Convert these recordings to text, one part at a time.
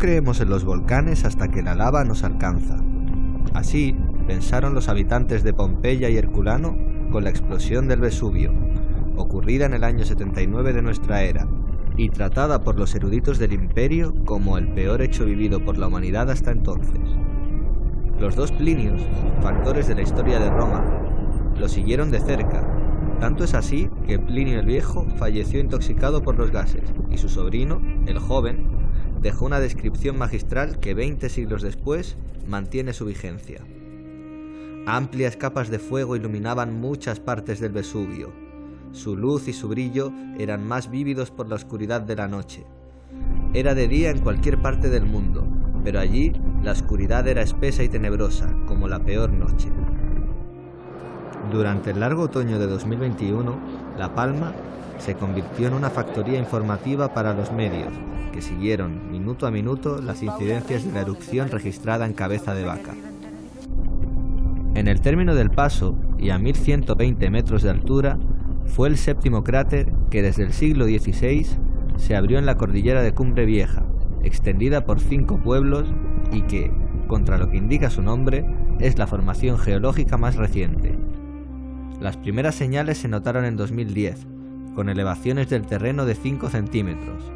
creemos en los volcanes hasta que la lava nos alcanza. Así pensaron los habitantes de Pompeya y Herculano con la explosión del Vesubio, ocurrida en el año 79 de nuestra era, y tratada por los eruditos del imperio como el peor hecho vivido por la humanidad hasta entonces. Los dos Plinios, factores de la historia de Roma, lo siguieron de cerca. Tanto es así que Plinio el Viejo falleció intoxicado por los gases, y su sobrino, el joven, dejó una descripción magistral que 20 siglos después mantiene su vigencia. Amplias capas de fuego iluminaban muchas partes del Vesubio. Su luz y su brillo eran más vívidos por la oscuridad de la noche. Era de día en cualquier parte del mundo, pero allí la oscuridad era espesa y tenebrosa, como la peor noche. Durante el largo otoño de 2021, La Palma se convirtió en una factoría informativa para los medios, que siguieron minuto a minuto las incidencias de la erupción registrada en Cabeza de Vaca. En el término del paso, y a 1120 metros de altura, fue el séptimo cráter que desde el siglo XVI se abrió en la cordillera de Cumbre Vieja, extendida por 5 pueblos y que, contra lo que indica su nombre, es la formación geológica más reciente. Las primeras señales se notaron en 2010, con elevaciones del terreno de 5 centímetros.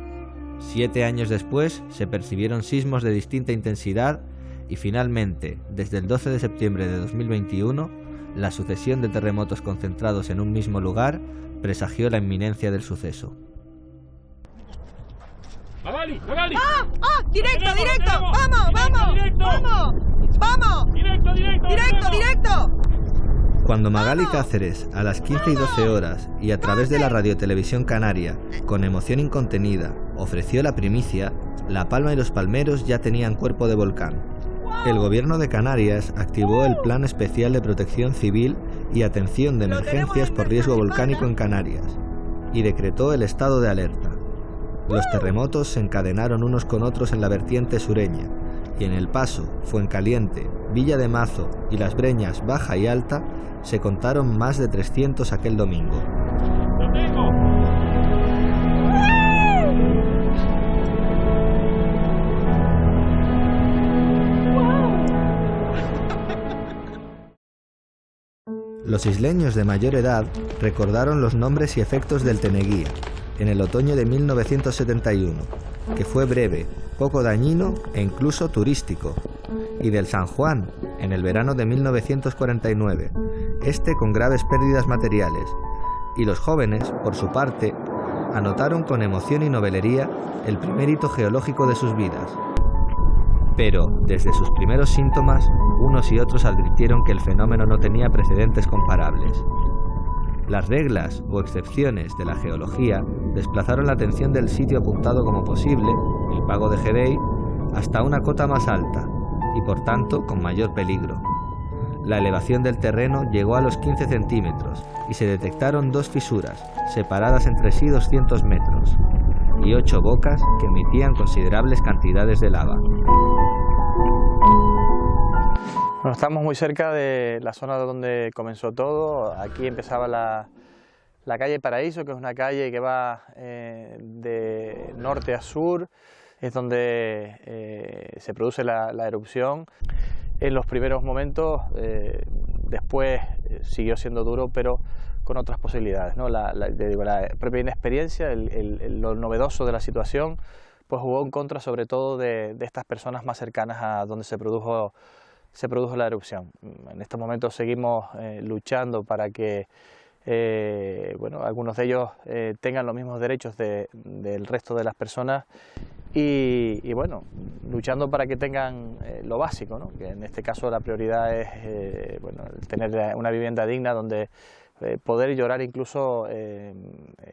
7 años después se percibieron sismos de distinta intensidad y finalmente, desde el 12 de septiembre de 2021, la sucesión de terremotos concentrados en un mismo lugar presagió la inminencia del suceso. ¡Magali! ¡Magali! ¡Directo! ¡Vamos! ¡Directo! Cuando Magali Cáceres, a las 15 y 12 horas, y a través de la Radiotelevisión Canaria, con emoción incontenida, ofreció la primicia, La Palma y los Palmeros ya tenían cuerpo de volcán. El gobierno de Canarias activó el Plan Especial de Protección Civil y Atención de Emergencias por Riesgo Volcánico en Canarias, y decretó el estado de alerta. Los terremotos se encadenaron unos con otros en la vertiente sureña, y en El Paso, Fuencaliente, Villa de Mazo y Las Breñas Baja y Alta se contaron más de 300 aquel domingo. ¡Lo tengo! Los isleños de mayor edad recordaron los nombres y efectos del Teneguía en el otoño de 1971, que fue breve, poco dañino e incluso turístico, y del San Juan en el verano de 1949, con graves pérdidas materiales, y los jóvenes, por su parte, anotaron con emoción y novelería el primer hito geológico de sus vidas. Pero, desde sus primeros síntomas, unos y otros advirtieron que el fenómeno no tenía precedentes comparables. Las reglas o excepciones de la geología desplazaron la atención del sitio apuntado como posible, el Pago de Gedei, hasta una cota más alta, y por tanto con mayor peligro. La elevación del terreno llegó a los 15 centímetros y se detectaron 2 fisuras, separadas entre sí 200 metros, y 8 bocas que emitían considerables cantidades de lava. Bueno, estamos muy cerca de la zona donde comenzó todo. Aquí empezaba la calle Paraíso, que es una calle que va de norte a sur, es donde se produce la erupción. En los primeros momentos, después siguió siendo duro, pero con otras posibilidades, ¿no? La propia inexperiencia, lo novedoso de la situación, pues jugó en contra sobre todo de estas personas más cercanas a donde se produjo la erupción. En estos momentos seguimos luchando para que algunos de ellos tengan los mismos derechos del resto de las personas y luchando para que tengan lo básico, ¿no? Que en este caso la prioridad es tener una vivienda digna donde poder llorar incluso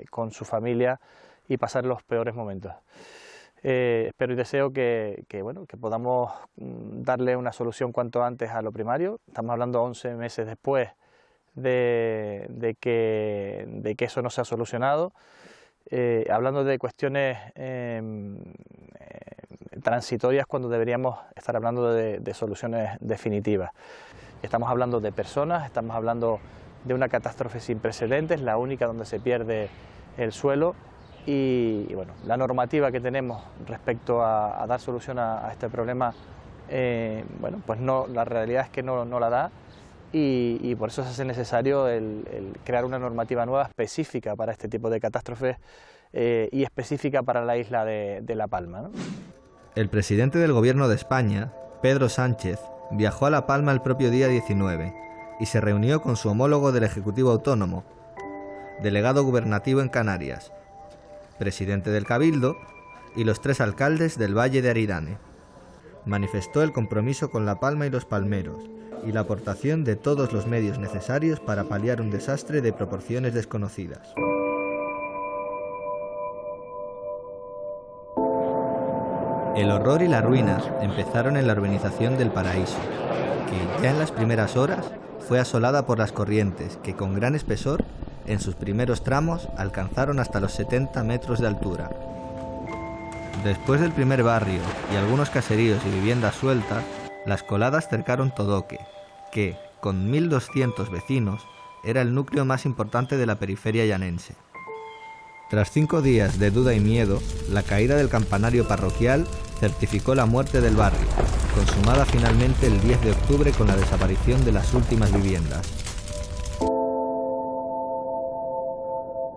con su familia y pasar los peores momentos. Espero y deseo que podamos darle una solución cuanto antes a lo primario. Estamos hablando 11 meses después de que eso no se ha solucionado. Hablando de cuestiones transitorias cuando deberíamos estar hablando de soluciones definitivas. Estamos hablando de personas, estamos hablando de una catástrofe sin precedentes, la única donde se pierde el suelo, y bueno, la normativa que tenemos respecto a dar solución a este problema, bueno, pues no, la realidad es que no la da, y por eso se hace necesario el crear una normativa nueva específica para este tipo de catástrofes y específica para la isla de La Palma, ¿no? El presidente del Gobierno de España, Pedro Sánchez, viajó a La Palma el propio día 19 y se reunió con su homólogo del Ejecutivo Autónomo, delegado gubernativo en Canarias, presidente del Cabildo y los 3 alcaldes del Valle de Aridane. Manifestó el compromiso con La Palma y los palmeros y la aportación de todos los medios necesarios para paliar un desastre de proporciones desconocidas. El horror y la ruina empezaron en la urbanización del Paraíso, que ya en las primeras horas fue asolada por las corrientes que con gran espesor en sus primeros tramos alcanzaron hasta los 70 metros de altura. Después del primer barrio y algunos caseríos y viviendas sueltas, las coladas cercaron Todoque, que, con 1.200 vecinos, era el núcleo más importante de la periferia llanense. Tras 5 días de duda y miedo, la caída del campanario parroquial certificó la muerte del barrio, consumada finalmente el 10 de octubre con la desaparición de las últimas viviendas.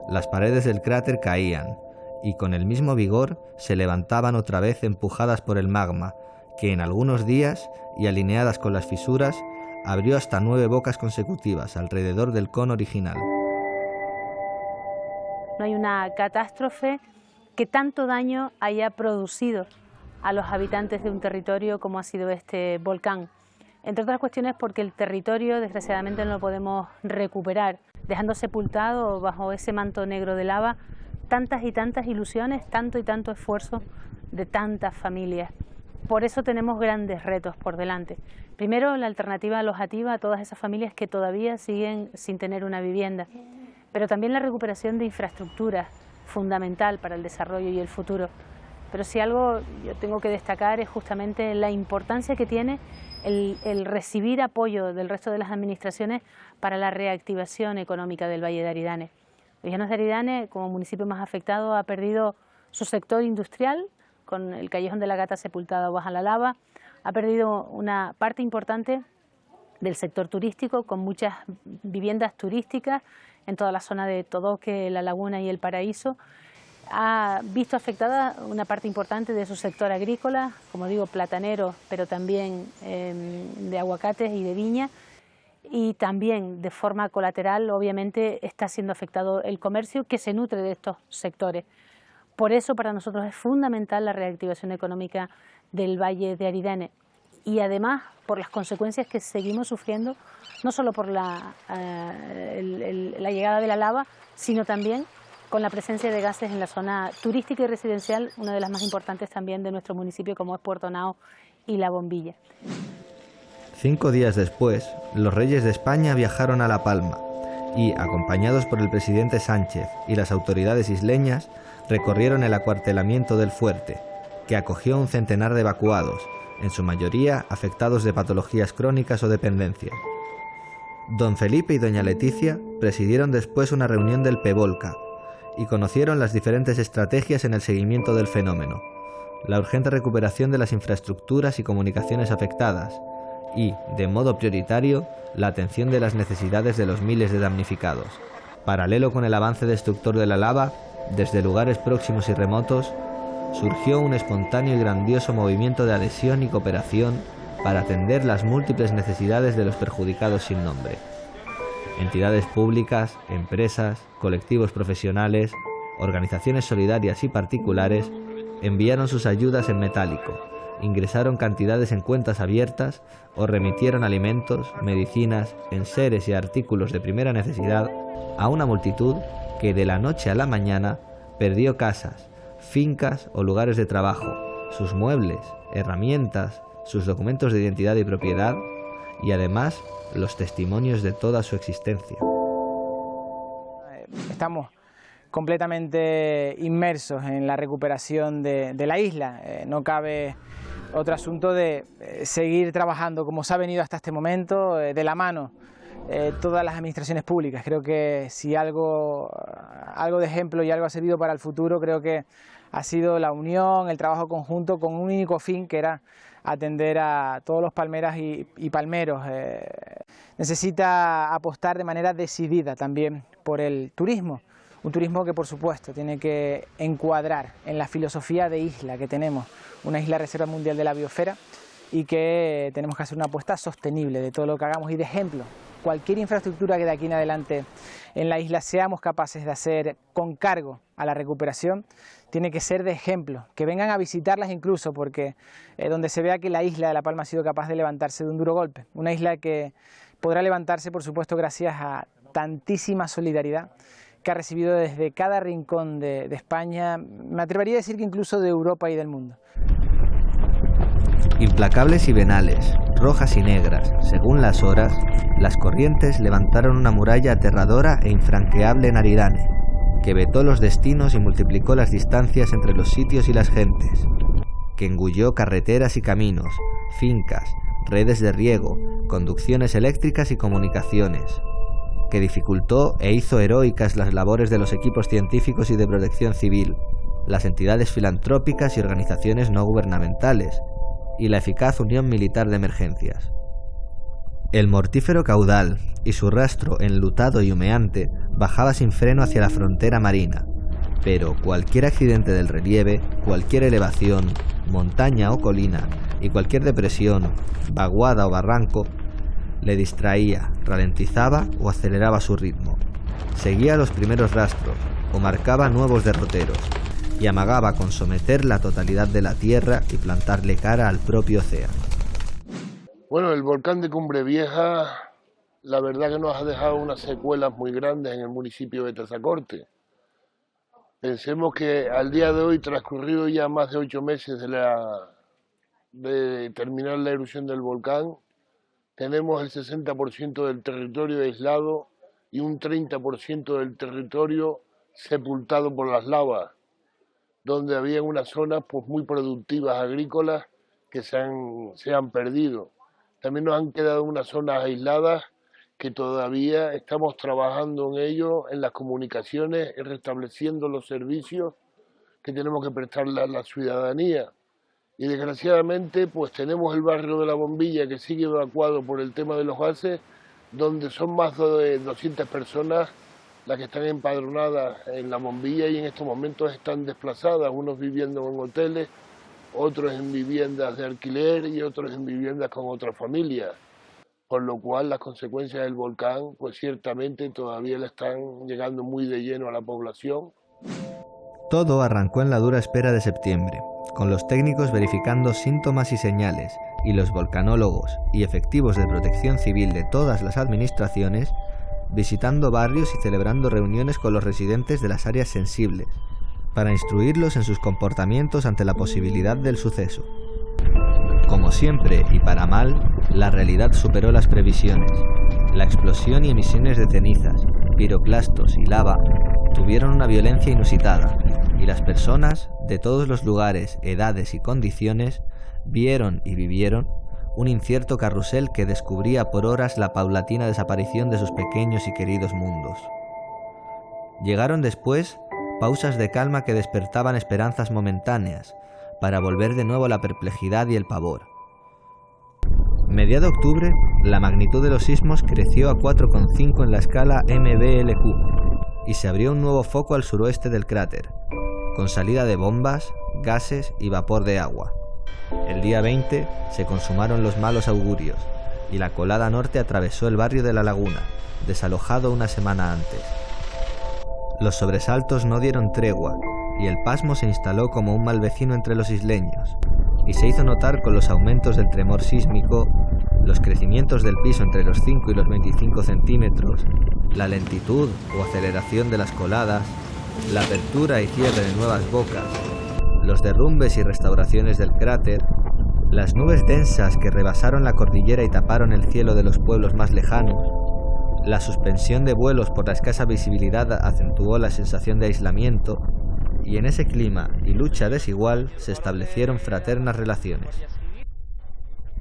Las paredes del cráter caían, y con el mismo vigor se levantaban otra vez empujadas por el magma, que en algunos días, y alineadas con las fisuras, abrió hasta 9 bocas consecutivas alrededor del cono original. No hay una catástrofe que tanto daño haya producido a los habitantes de un territorio como ha sido este volcán. Entre otras cuestiones porque el territorio desgraciadamente no lo podemos recuperar, dejando sepultado bajo ese manto negro de lava tantas y tantas ilusiones, tanto y tanto esfuerzo de tantas familias. Por eso tenemos grandes retos por delante. Primero, la alternativa alojativa a todas esas familias que todavía siguen sin tener una vivienda, pero también la recuperación de infraestructuras, fundamental para el desarrollo y el futuro. Pero si algo yo tengo que destacar es justamente la importancia que tiene el recibir apoyo del resto de las administraciones para la reactivación económica del Valle de Aridane. Los Llanos de Aridane, como municipio más afectado, ha perdido su sector industrial, con el Callejón de la Gata sepultado bajo la lava, ha perdido una parte importante del sector turístico, con muchas viviendas turísticas en toda la zona de Todoque, La Laguna y El Paraíso. Ha visto afectada una parte importante de su sector agrícola, como digo, platanero, pero también de aguacates y de viña. Y también de forma colateral, obviamente, está siendo afectado el comercio que se nutre de estos sectores. Por eso para nosotros es fundamental la reactivación económica del Valle de Aridane. Y además por las consecuencias que seguimos sufriendo, no solo por la llegada de la lava, sino también con la presencia de gases en la zona turística y residencial, una de las más importantes también de nuestro municipio, como es Puerto Nao y La Bombilla. 5 días después, los reyes de España viajaron a La Palma y, acompañados por el presidente Sánchez y las autoridades isleñas, recorrieron el acuartelamiento del fuerte, que acogió un centenar de evacuados, en su mayoría afectados de patologías crónicas o dependencias. Don Felipe y doña Leticia presidieron después una reunión del PEVOLCA y conocieron las diferentes estrategias en el seguimiento del fenómeno, la urgente recuperación de las infraestructuras y comunicaciones afectadas y, de modo prioritario, la atención de las necesidades de los miles de damnificados. Paralelo con el avance destructor de la lava, desde lugares próximos y remotos, surgió un espontáneo y grandioso movimiento de adhesión y cooperación para atender las múltiples necesidades de los perjudicados sin nombre. Entidades públicas, empresas, colectivos profesionales, organizaciones solidarias y particulares enviaron sus ayudas en metálico, ingresaron cantidades en cuentas abiertas o remitieron alimentos, medicinas, enseres y artículos de primera necesidad a una multitud que de la noche a la mañana perdió casas, fincas o lugares de trabajo, sus muebles, herramientas, sus documentos de identidad y propiedad y además los testimonios de toda su existencia. Estamos completamente inmersos en la recuperación de la isla. No cabe otro asunto de seguir trabajando como se ha venido hasta este momento, de la mano todas las administraciones públicas. Creo que si algo de ejemplo y algo ha servido para el futuro, creo que ha sido la unión, el trabajo conjunto con un único fin, que era atender a todos los palmeras y palmeros. Necesita apostar de manera decidida también por el turismo, un turismo que por supuesto tiene que encuadrar en la filosofía de isla que tenemos, una isla reserva mundial de la biosfera, y que tenemos que hacer una apuesta sostenible de todo lo que hagamos y de ejemplo. Cualquier infraestructura que de aquí en adelante en la isla seamos capaces de hacer con cargo a la recuperación, tiene que ser de ejemplo, que vengan a visitarlas incluso, porque donde se vea que la isla de La Palma ha sido capaz de levantarse de un duro golpe, una isla que podrá levantarse por supuesto gracias a tantísima solidaridad que ha recibido desde cada rincón de España, me atrevería a decir que incluso de Europa y del mundo. Implacables y venales, rojas y negras, según las horas, las corrientes levantaron una muralla aterradora e infranqueable en Aridane, que vetó los destinos y multiplicó las distancias entre los sitios y las gentes, que engulló carreteras y caminos, fincas, redes de riego, conducciones eléctricas y comunicaciones, que dificultó e hizo heroicas las labores de los equipos científicos y de protección civil, las entidades filantrópicas y organizaciones no gubernamentales, y la eficaz unión militar de emergencias. El mortífero caudal y su rastro enlutado y humeante bajaba sin freno hacia la frontera marina, pero cualquier accidente del relieve, cualquier elevación, montaña o colina, y cualquier depresión, vaguada o barranco, le distraía, ralentizaba o aceleraba su ritmo, seguía los primeros rastros o marcaba nuevos derroteros, y amagaba con someter la totalidad de la tierra y plantarle cara al propio océano. Bueno, el volcán de Cumbre Vieja, la verdad que nos ha dejado unas secuelas muy grandes en el municipio de Tazacorte. Pensemos que al día de hoy, transcurrido ya más de 8 meses de terminar la erupción del volcán, tenemos el 60% del territorio aislado y un 30% del territorio sepultado por las lavas, donde había unas zonas pues muy productivas agrícolas que se han perdido. También nos han quedado unas zonas aisladas que todavía estamos trabajando en ello, en las comunicaciones y restableciendo los servicios que tenemos que prestarle a la ciudadanía. Y desgraciadamente pues tenemos el barrio de La Bombilla, que sigue evacuado por el tema de los gases, donde son más de 200 personas las que están empadronadas en La Bombilla y en estos momentos están desplazadas, unos viviendo en hoteles, otros en viviendas de alquiler y otros en viviendas con otras familias, por lo cual las consecuencias del volcán pues ciertamente todavía le están llegando muy de lleno a la población. Todo arrancó en la dura espera de septiembre, con los técnicos verificando síntomas y señales, y los volcanólogos y efectivos de protección civil de todas las administraciones visitando barrios y celebrando reuniones con los residentes de las áreas sensibles, para instruirlos en sus comportamientos ante la posibilidad del suceso. Como siempre, y para mal, la realidad superó las previsiones. La explosión y emisiones de cenizas, piroclastos y lava tuvieron una violencia inusitada, y las personas, de todos los lugares, edades y condiciones, vieron y vivieron un incierto carrusel que descubría por horas la paulatina desaparición de sus pequeños y queridos mundos. Llegaron después pausas de calma que despertaban esperanzas momentáneas, para volver de nuevo a la perplejidad y el pavor. Mediado octubre, la magnitud de los sismos creció a 4,5 en la escala MBLQ, y se abrió un nuevo foco al suroeste del cráter, con salida de bombas, gases y vapor de agua. El día 20 se consumaron los malos augurios, y la colada norte atravesó el barrio de La Laguna, desalojado una semana antes. Los sobresaltos no dieron tregua, y el pasmo se instaló como un mal vecino entre los isleños, y se hizo notar con los aumentos del tremor sísmico, los crecimientos del piso entre los 5 y los 25 centímetros, la lentitud o aceleración de las coladas, la apertura y cierre de nuevas bocas, los derrumbes y restauraciones del cráter, las nubes densas que rebasaron la cordillera y taparon el cielo de los pueblos más lejanos, la suspensión de vuelos por la escasa visibilidad acentuó la sensación de aislamiento, y en ese clima y lucha desigual se establecieron fraternas relaciones.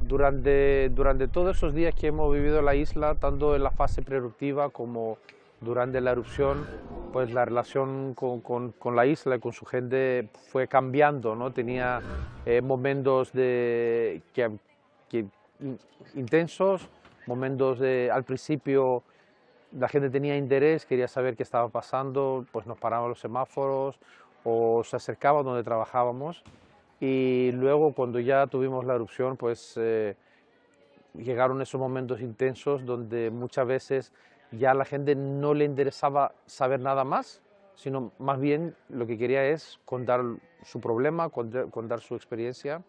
Durante todos esos días que hemos vivido en la isla, tanto en la fase preeruptiva como durante la erupción, pues la relación con la isla y con su gente fue cambiando, ¿no? Tenía momentos intensos, momentos al principio la gente tenía interés, quería saber qué estaba pasando, pues nos paraban los semáforos o se acercaban donde trabajábamos. Y luego, cuando ya tuvimos la erupción, pues llegaron esos momentos intensos donde muchas veces ya a la gente no le interesaba saber nada más, sino más bien lo que quería es contar su problema, contar su experiencia.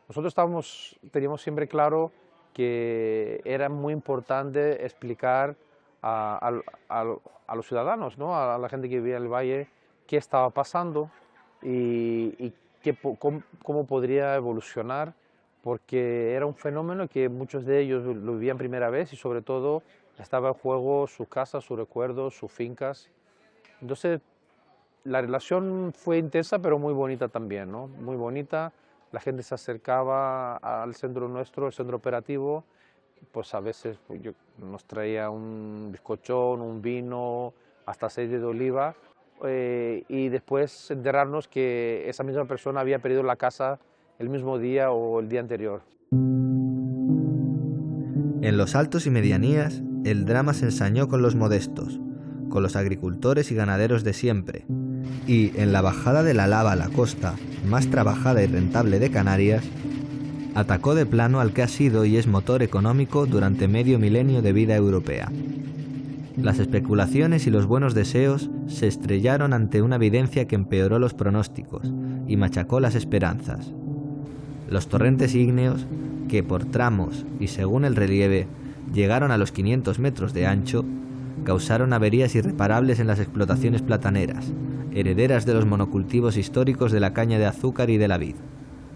Nosotros teníamos siempre claro que era muy importante explicar a los ciudadanos, ¿no? A la gente que vivía en el valle, qué estaba pasando y cómo podría evolucionar, porque era un fenómeno que muchos de ellos lo vivían primera vez y sobre todo estaba en juego sus casas, sus recuerdos, sus fincas. Entonces la relación fue intensa pero muy bonita también, ¿no? Muy bonita, la gente se acercaba al centro nuestro, el centro operativo, pues a veces nos traía un bizcochón, un vino, hasta aceite de oliva. Y después enterarnos que esa misma persona había perdido la casa el mismo día o el día anterior. En los altos y medianías, el drama se ensañó con los modestos, con los agricultores y ganaderos de siempre, y en la bajada de la lava a la costa, más trabajada y rentable de Canarias, atacó de plano al que ha sido y es motor económico durante medio milenio de vida europea. Las especulaciones y los buenos deseos se estrellaron ante una evidencia que empeoró los pronósticos y machacó las esperanzas. Los torrentes ígneos, que por tramos y según el relieve llegaron a los 500 metros de ancho, causaron averías irreparables en las explotaciones plataneras, herederas de los monocultivos históricos de la caña de azúcar y de la vid.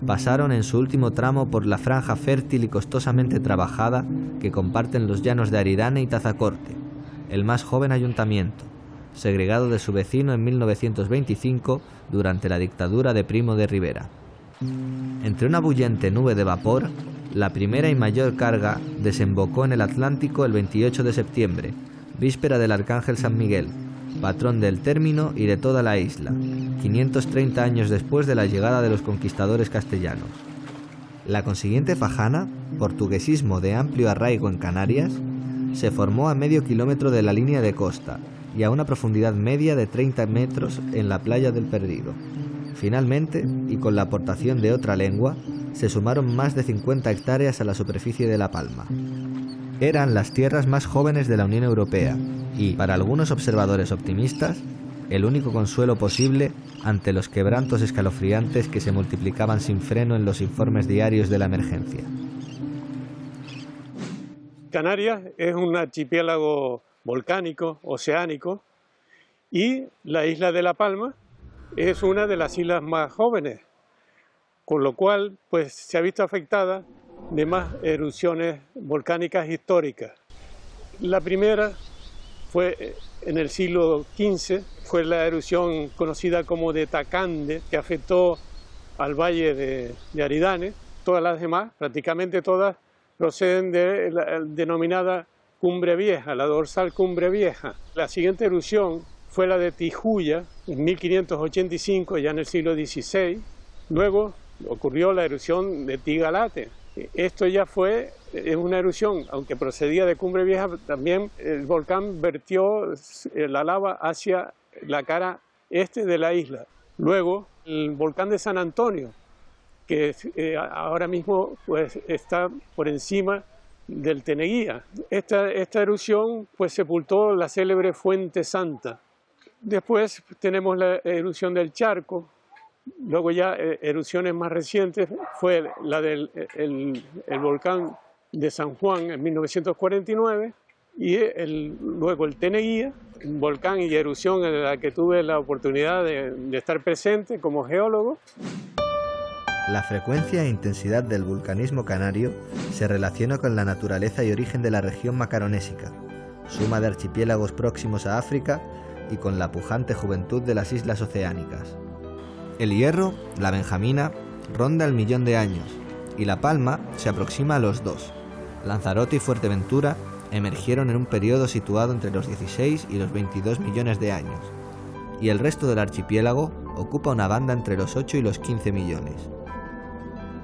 Pasaron en su último tramo por la franja fértil y costosamente trabajada que comparten los llanos de Aridane y Tazacorte, el más joven ayuntamiento, segregado de su vecino en 1925 durante la dictadura de Primo de Rivera. Entre una bullente nube de vapor, la primera y mayor carga desembocó en el Atlántico el 28 de septiembre, víspera del Arcángel San Miguel, patrón del término y de toda la isla, 530 años después de la llegada de los conquistadores castellanos. La consiguiente fajana, portuguesismo de amplio arraigo en Canarias, se formó a medio kilómetro de la línea de costa y a una profundidad media de 30 metros en la playa del Perdido. Finalmente, y con la aportación de otra lengua, se sumaron más de 50 hectáreas a la superficie de La Palma. Eran las tierras más jóvenes de la Unión Europea y, para algunos observadores optimistas, el único consuelo posible ante los quebrantos escalofriantes que se multiplicaban sin freno en los informes diarios de la emergencia. Canarias es un archipiélago volcánico, oceánico, y la isla de La Palma es una de las islas más jóvenes, con lo cual pues, se ha visto afectada de más erupciones volcánicas históricas. La primera fue en el siglo XV, fue la erupción conocida como de Tacande, que afectó al valle de Aridane. Todas las demás, prácticamente todas, proceden de la denominada Cumbre Vieja, la dorsal Cumbre Vieja. La siguiente erupción fue la de Tijuya, en 1585, ya en el siglo XVI. Luego ocurrió la erupción de Tigalate. Esto ya fue una erupción, aunque procedía de Cumbre Vieja, también el volcán vertió la lava hacia la cara este de la isla. Luego, el volcán de San Antonio, que ahora mismo pues, está por encima del Teneguía. Esta erupción pues, sepultó la célebre Fuente Santa. Después tenemos la erupción del Charco. Luego ya erupciones más recientes fue la del el volcán de San Juan en 1949 y luego el Teneguía, un volcán y erupción en la que tuve la oportunidad de estar presente como geólogo. La frecuencia e intensidad del vulcanismo canario se relaciona con la naturaleza y origen de la región macaronésica, suma de archipiélagos próximos a África y con la pujante juventud de las islas oceánicas. El hierro, la benjamina, ronda el 1.000.000 de años y La Palma se aproxima a los 2. Lanzarote y Fuerteventura emergieron en un periodo situado entre los 16 y los 22 millones de años, y el resto del archipiélago ocupa una banda entre los 8 y los 15 millones.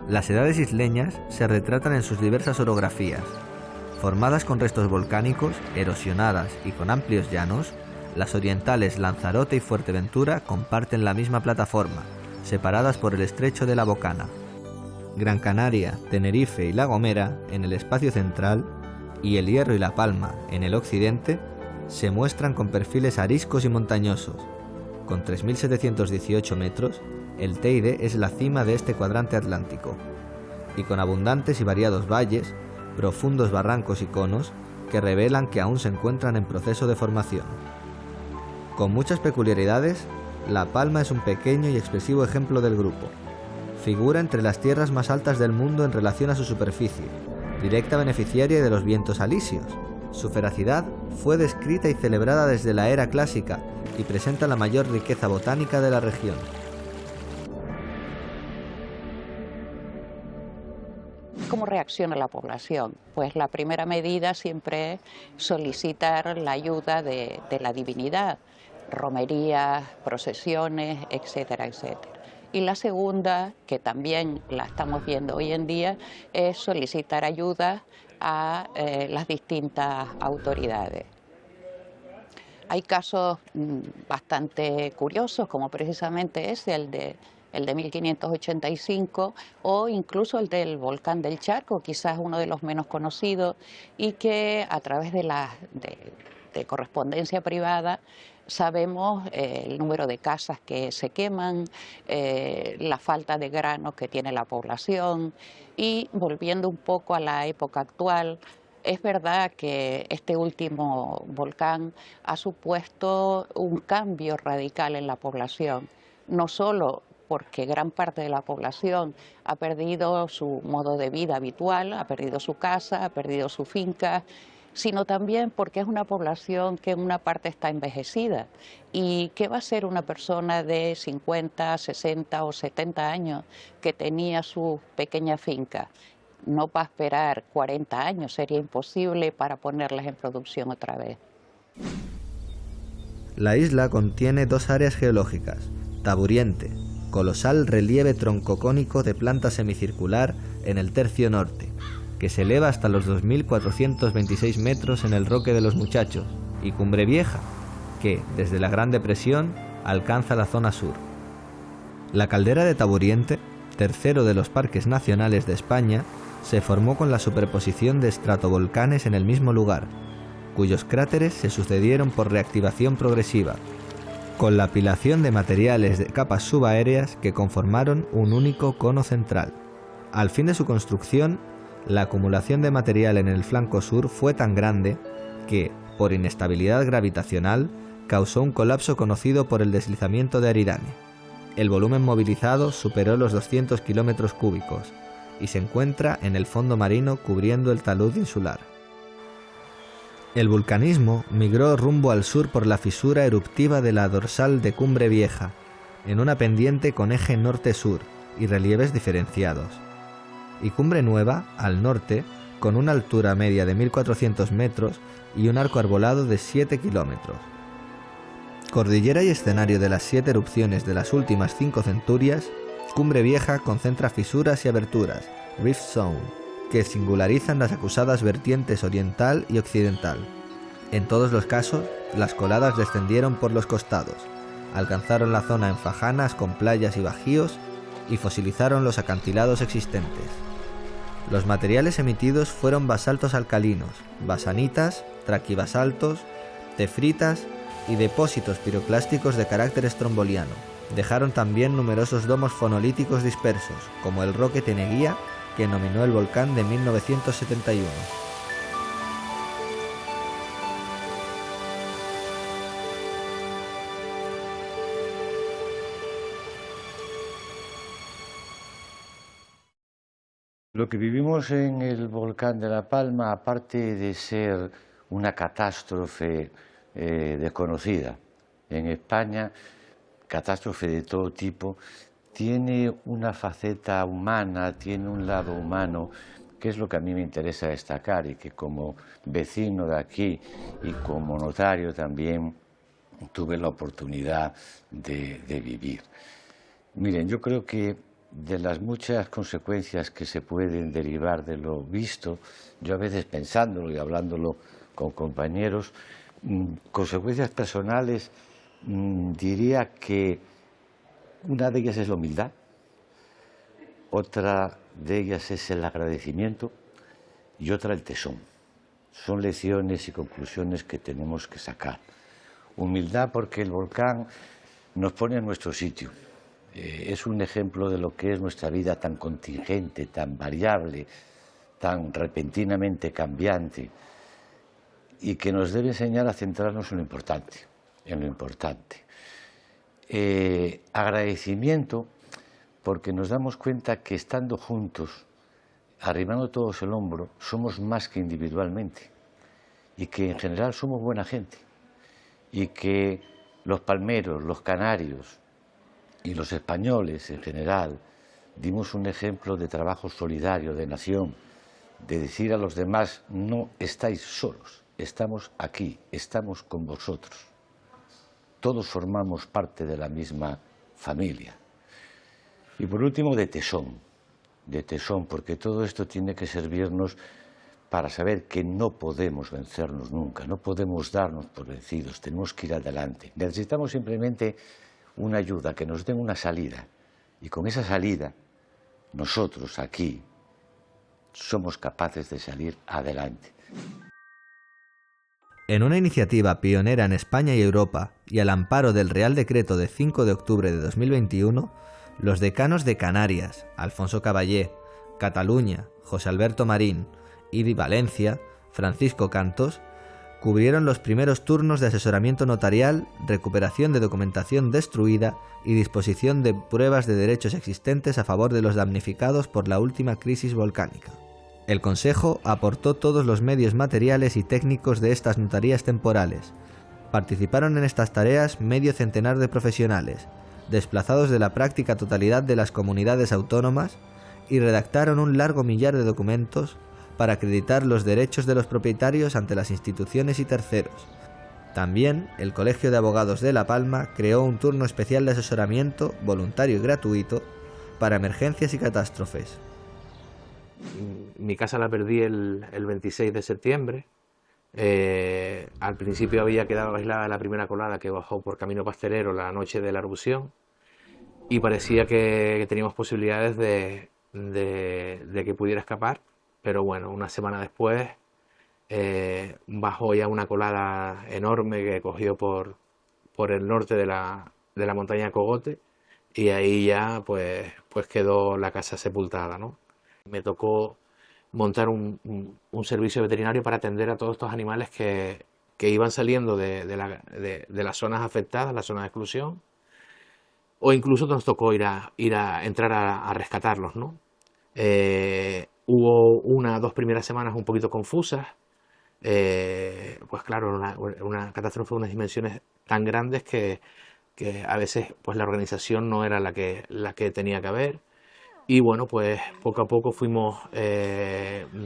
Las edades isleñas se retratan en sus diversas orografías. Formadas con restos volcánicos, erosionadas y con amplios llanos, las orientales Lanzarote y Fuerteventura comparten la misma plataforma, separadas por el estrecho de la Bocana. Gran Canaria, Tenerife y La Gomera, en el espacio central, y El Hierro y La Palma, en el occidente, se muestran con perfiles ariscos y montañosos. Con 3.718 metros, el Teide es la cima de este cuadrante atlántico, y con abundantes y variados valles, profundos barrancos y conos que revelan que aún se encuentran en proceso de formación. Con muchas peculiaridades, La Palma es un pequeño y expresivo ejemplo del grupo. Figura entre las tierras más altas del mundo en relación a su superficie, directa beneficiaria de los vientos alisios. Su feracidad fue descrita y celebrada desde la era clásica y presenta la mayor riqueza botánica de la región. ¿Cómo reacciona la población? Pues la primera medida siempre es solicitar la ayuda de la divinidad, romerías, procesiones, etcétera, etcétera. Y la segunda, que también la estamos viendo hoy en día, es solicitar ayuda a las distintas autoridades. Hay casos bastante curiosos, como precisamente ese, el de 1585, o incluso el del volcán del Charco, quizás uno de los menos conocidos, y que a través de correspondencia privada sabemos el número de casas que se queman, la falta de granos que tiene la población. Y volviendo un poco a la época actual, es verdad que este último volcán ha supuesto un cambio radical en la población, no solo porque gran parte de la población ha perdido su modo de vida habitual, ha perdido su casa, ha perdido su finca, sino también porque es una población que en una parte está envejecida. ¿Y qué va a ser una persona de 50, 60 o 70 años que tenía su pequeña finca? No va a esperar 40 años, sería imposible para ponerlas en producción otra vez. La isla contiene dos áreas geológicas: Taburiente, colosal relieve troncocónico de planta semicircular en el tercio norte, que se eleva hasta los 2.426 metros en el Roque de los Muchachos, y Cumbre Vieja, que, desde la Gran Depresión, alcanza la zona sur. La caldera de Taburiente, tercero de los parques nacionales de España, se formó con la superposición de estratovolcanes en el mismo lugar, cuyos cráteres se sucedieron por reactivación progresiva, con la apilación de materiales de capas subaéreas que conformaron un único cono central. Al fin de su construcción, la acumulación de material en el flanco sur fue tan grande que, por inestabilidad gravitacional, causó un colapso conocido por el deslizamiento de Aridane. El volumen movilizado superó los 200 kilómetros cúbicos y se encuentra en el fondo marino cubriendo el talud insular. El vulcanismo migró rumbo al sur por la fisura eruptiva de la dorsal de Cumbre Vieja, en una pendiente con eje norte-sur y relieves diferenciados, y Cumbre Nueva, al norte, con una altura media de 1.400 metros y un arco arbolado de 7 kilómetros. Cordillera y escenario de las 7 erupciones de las últimas 5 centurias, Cumbre Vieja concentra fisuras y aberturas, Rift Zone, que singularizan las acusadas vertientes oriental y occidental. En todos los casos, las coladas descendieron por los costados, alcanzaron la zona en fajanas con playas y bajíos y fosilizaron los acantilados existentes. Los materiales emitidos fueron basaltos alcalinos, basanitas, traquibasaltos, tefritas y depósitos piroclásticos de carácter estromboliano. Dejaron también numerosos domos fonolíticos dispersos, como el Roque Teneguía, que nominó el volcán de 1971. Lo que vivimos en el volcán de La Palma, aparte de ser una catástrofe desconocida en España, catástrofe de todo tipo, tiene una faceta humana, tiene un lado humano, que es lo que a mí me interesa destacar y que como vecino de aquí y como notario también tuve la oportunidad de vivir. Miren, yo creo que de las muchas consecuencias que se pueden derivar de lo visto, yo a veces pensándolo y hablándolo con compañeros, consecuencias personales, diría que una de ellas es la humildad, otra de ellas es el agradecimiento y otra el tesón. Son lecciones y conclusiones que tenemos que sacar. Humildad porque el volcán nos pone en nuestro sitio. Es un ejemplo de lo que es nuestra vida tan contingente, tan variable, tan repentinamente cambiante y que nos debe enseñar a centrarnos en lo importante, agradecimiento porque nos damos cuenta que estando juntos, arrimando todos el hombro, somos más que individualmente y que en general somos buena gente y que los palmeros, los canarios y los españoles en general dimos un ejemplo de trabajo solidario, de nación, de decir a los demás, no estáis solos, estamos aquí, estamos con vosotros. Todos formamos parte de la misma familia. Y por último, de tesón, porque todo esto tiene que servirnos para saber que no podemos vencernos nunca, no podemos darnos por vencidos, tenemos que ir adelante. Necesitamos simplemente una ayuda, que nos den una salida. Y con esa salida, nosotros aquí somos capaces de salir adelante. En una iniciativa pionera en España y Europa y al amparo del Real Decreto de 5 de octubre de 2021, los decanos de Canarias, Alfonso Caballé, Cataluña, José Alberto Marín y de Valencia, Francisco Cantos, cubrieron los primeros turnos de asesoramiento notarial, recuperación de documentación destruida y disposición de pruebas de derechos existentes a favor de los damnificados por la última crisis volcánica. El Consejo aportó todos los medios materiales y técnicos de estas notarías temporales. Participaron en estas tareas medio centenar de profesionales, desplazados de la práctica totalidad de las comunidades autónomas, y redactaron un largo millar de documentos para acreditar los derechos de los propietarios ante las instituciones y terceros. También el Colegio de Abogados de La Palma creó un turno especial de asesoramiento, voluntario y gratuito, para emergencias y catástrofes. Mi casa la perdí el 26 de septiembre. Al principio había quedado aislada la primera colada que bajó por Camino Pastelero la noche de la erupción y parecía que teníamos posibilidades de que pudiera escapar, pero bueno, una semana después bajó ya una colada enorme que cogió por el norte de la montaña Cogote y ahí ya pues quedó la casa sepultada, ¿no? Me tocó montar un servicio veterinario para atender a todos estos animales que iban saliendo de las zonas afectadas, las zonas de exclusión, o incluso nos tocó entrar a rescatarlos, ¿no? Hubo 1 o 2 primeras semanas un poquito confusas, pues claro, una catástrofe de unas dimensiones tan grandes que a veces pues la organización no era la que tenía que haber. Y bueno, pues poco a poco fuimos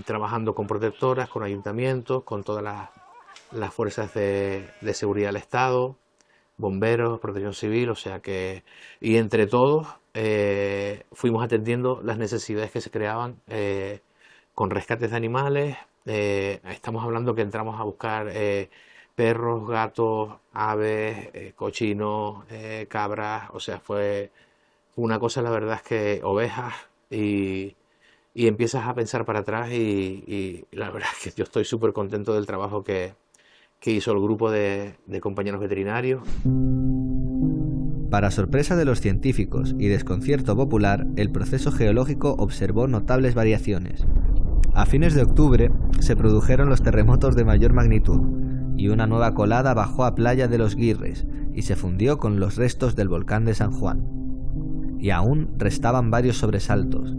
trabajando con protectoras, con ayuntamientos, con todas las fuerzas de seguridad del Estado, bomberos, protección civil, o sea que, y entre todos fuimos atendiendo las necesidades que se creaban con rescates de animales. Estamos hablando que entramos a buscar perros, gatos, aves, cochinos, cabras, o sea, fue una cosa, la verdad es que ovejas, y empiezas a pensar para atrás y la verdad es que yo estoy súper contento del trabajo que hizo el grupo de compañeros veterinarios. Para sorpresa de los científicos y desconcierto popular, el proceso geológico observó notables variaciones. A fines de octubre se produjeron los terremotos de mayor magnitud y una nueva colada bajó a Playa de los Guirres y se fundió con los restos del volcán de San Juan. Y aún restaban varios sobresaltos.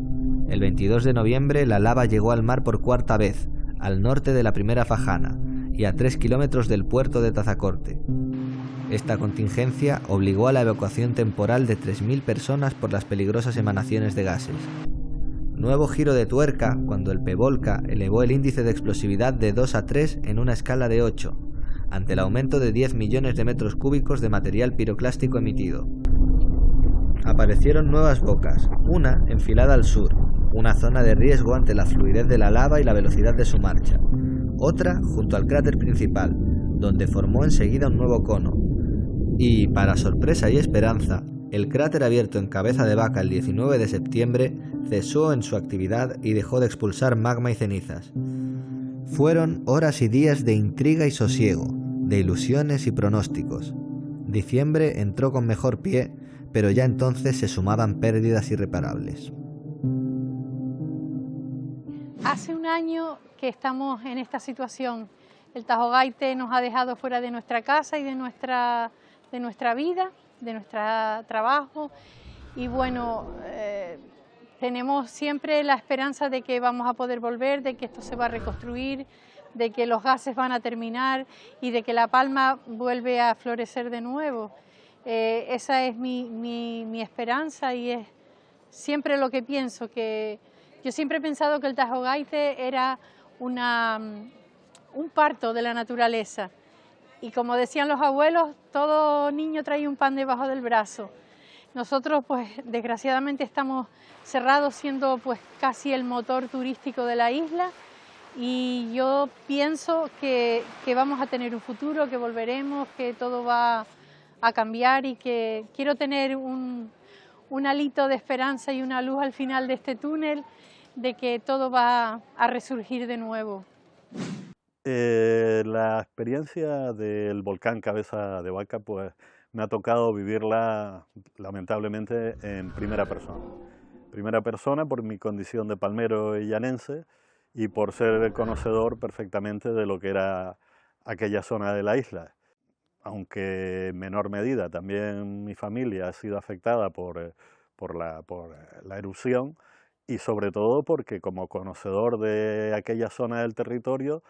El 22 de noviembre la lava llegó al mar por 4ª vez, al norte de la primera fajana y a 3 kilómetros del puerto de Tazacorte. Esta contingencia obligó a la evacuación temporal de 3.000 personas por las peligrosas emanaciones de gases. Nuevo giro de tuerca cuando el PEVOLCA elevó el índice de explosividad de 2 a 3 en una escala de 8, ante el aumento de 10 millones de metros cúbicos de material piroclástico emitido. Aparecieron nuevas bocas, una enfilada al sur, una zona de riesgo ante la fluidez de la lava y la velocidad de su marcha. Otra junto al cráter principal, donde formó enseguida un nuevo cono. Y, para sorpresa y esperanza, el cráter abierto en Cabeza de Vaca el 19 de septiembre cesó en su actividad y dejó de expulsar magma y cenizas. Fueron horas y días de intriga y sosiego, de ilusiones y pronósticos. Diciembre entró con mejor pie, pero ya entonces se sumaban pérdidas irreparables. Hace un año que estamos en esta situación. El Tajo Gaite nos ha dejado fuera de nuestra casa y de nuestra vida, de nuestro trabajo. Y bueno, tenemos siempre la esperanza de que vamos a poder volver, de que esto se va a reconstruir, de que los gases van a terminar y de que La Palma vuelve a florecer de nuevo. Esa es mi esperanza y es siempre lo que pienso, que yo siempre he pensado que el Tajo Gaite era un parto de la naturaleza y como decían los abuelos, todo niño trae un pan debajo del brazo. Nosotros pues desgraciadamente estamos cerrados siendo pues casi el motor turístico de la isla y yo pienso que vamos a tener un futuro, que volveremos, que todo va a cambiar y que quiero tener un alito de esperanza y una luz al final de este túnel de que todo va a resurgir de nuevo. La experiencia del volcán Cabeza de Vaca pues me ha tocado vivirla lamentablemente en primera persona. Primera persona por mi condición de palmero y llanense y por ser conocedor perfectamente de lo que era aquella zona de la isla. Aunque en menor medida también mi familia ha sido afectada por la erupción y sobre todo porque como conocedor de aquella zona del territorio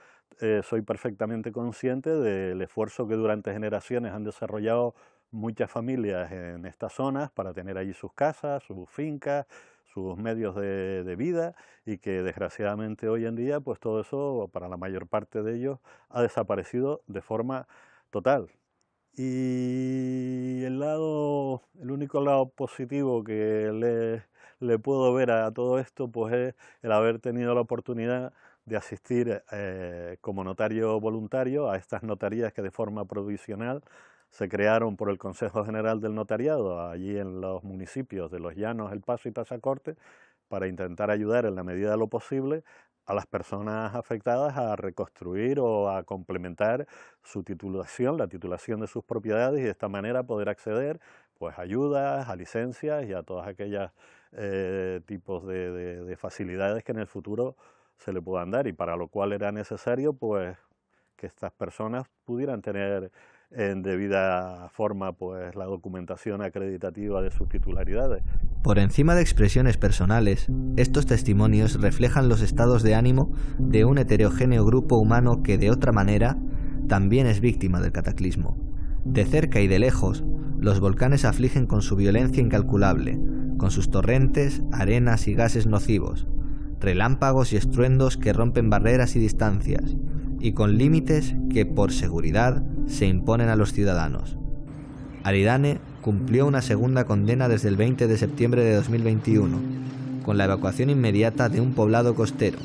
soy perfectamente consciente del esfuerzo que durante generaciones han desarrollado muchas familias en estas zonas para tener allí sus casas, sus fincas, sus medios de vida y que desgraciadamente hoy en día pues todo eso para la mayor parte de ellos ha desaparecido de forma total. Y el único lado positivo que le puedo ver a todo esto pues es el haber tenido la oportunidad de asistir como notario voluntario a estas notarías que de forma provisional se crearon por el Consejo General del Notariado allí en los municipios de Los Llanos, El Paso y Tazacorte para intentar ayudar en la medida de lo posible a las personas afectadas a reconstruir o a complementar su titulación, la titulación de sus propiedades y de esta manera poder acceder pues, a ayudas, a licencias y a todas aquellas tipos de facilidades que en el futuro se le puedan dar y para lo cual era necesario pues, que estas personas pudieran tener en debida forma pues, la documentación acreditativa de sus titularidades. Por encima de expresiones personales, estos testimonios reflejan los estados de ánimo de un heterogéneo grupo humano que de otra manera también es víctima del cataclismo. De cerca y de lejos, los volcanes afligen con su violencia incalculable, con sus torrentes, arenas y gases nocivos, relámpagos y estruendos que rompen barreras y distancias, y con límites que, por seguridad, se imponen a los ciudadanos. Aridane cumplió una segunda condena desde el 20 de septiembre de 2021, con la evacuación inmediata de un poblado costero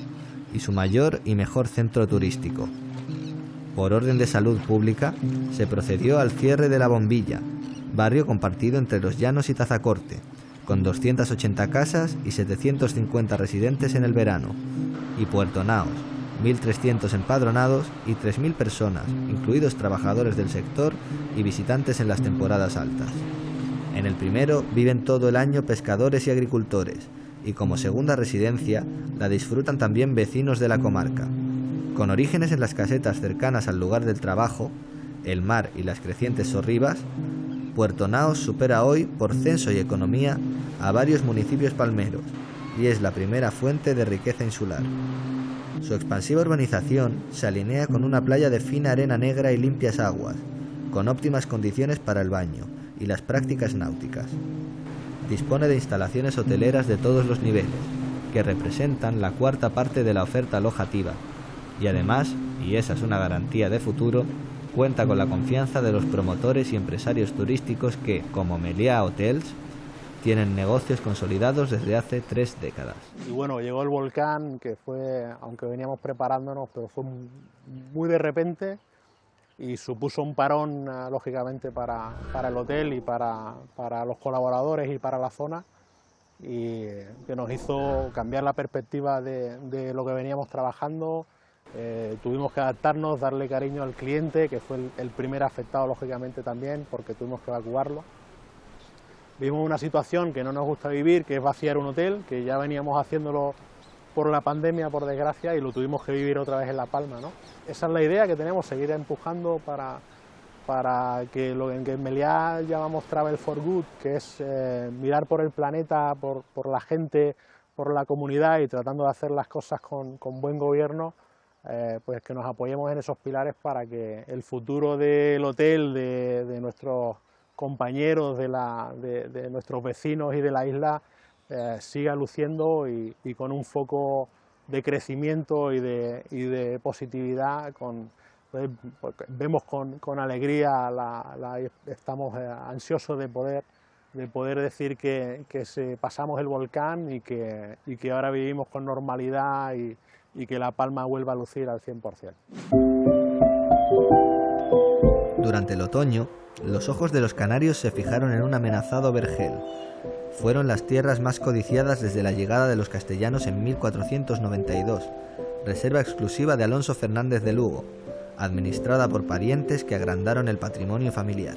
y su mayor y mejor centro turístico. Por orden de salud pública, se procedió al cierre de La Bombilla, barrio compartido entre Los Llanos y Tazacorte, con 280 casas y 750 residentes en el verano, y Puerto Naos, 1.300 empadronados y 3.000 personas, incluidos trabajadores del sector y visitantes en las temporadas altas. En el primero viven todo el año pescadores y agricultores, y como segunda residencia la disfrutan también vecinos de la comarca. Con orígenes en las casetas cercanas al lugar del trabajo, el mar y las crecientes sorribas, Puerto Naos supera hoy, por censo y economía, a varios municipios palmeros, y es la primera fuente de riqueza insular. Su expansiva urbanización se alinea con una playa de fina arena negra y limpias aguas, con óptimas condiciones para el baño y las prácticas náuticas. Dispone de instalaciones hoteleras de todos los niveles, que representan la cuarta parte de la oferta alojativa, y además, y esa es una garantía de futuro, cuenta con la confianza de los promotores y empresarios turísticos que, como Meliá Hotels, tienen negocios consolidados desde hace 3 décadas. Y bueno, llegó el volcán, que fue, aunque veníamos preparándonos, pero fue muy de repente y supuso un parón, lógicamente, para el hotel y para los colaboradores y para la zona, y que nos hizo cambiar la perspectiva de lo que veníamos trabajando. Tuvimos que adaptarnos, darle cariño al cliente, que fue el primer afectado, lógicamente, también, porque tuvimos que evacuarlo. Vimos una situación que no nos gusta vivir, que es vaciar un hotel, que ya veníamos haciéndolo por la pandemia, por desgracia, y lo tuvimos que vivir otra vez en La Palma, ¿no? Esa es la idea que tenemos, seguir empujando para que lo que en Meliá llamamos Travel for Good, que es mirar por el planeta, por la gente, por la comunidad, y tratando de hacer las cosas con buen gobierno, pues que nos apoyemos en esos pilares para que el futuro del hotel, de nuestros compañeros, de nuestros vecinos y de la isla, siga luciendo y con un foco de crecimiento y de positividad. Vemos con alegría, estamos ansiosos de poder decir que pasamos el volcán y que ahora vivimos con normalidad y que La Palma vuelva a lucir al 100%. Durante el otoño, los ojos de los canarios se fijaron en un amenazado vergel. Fueron las tierras más codiciadas desde la llegada de los castellanos en 1492, reserva exclusiva de Alonso Fernández de Lugo, administrada por parientes que agrandaron el patrimonio familiar.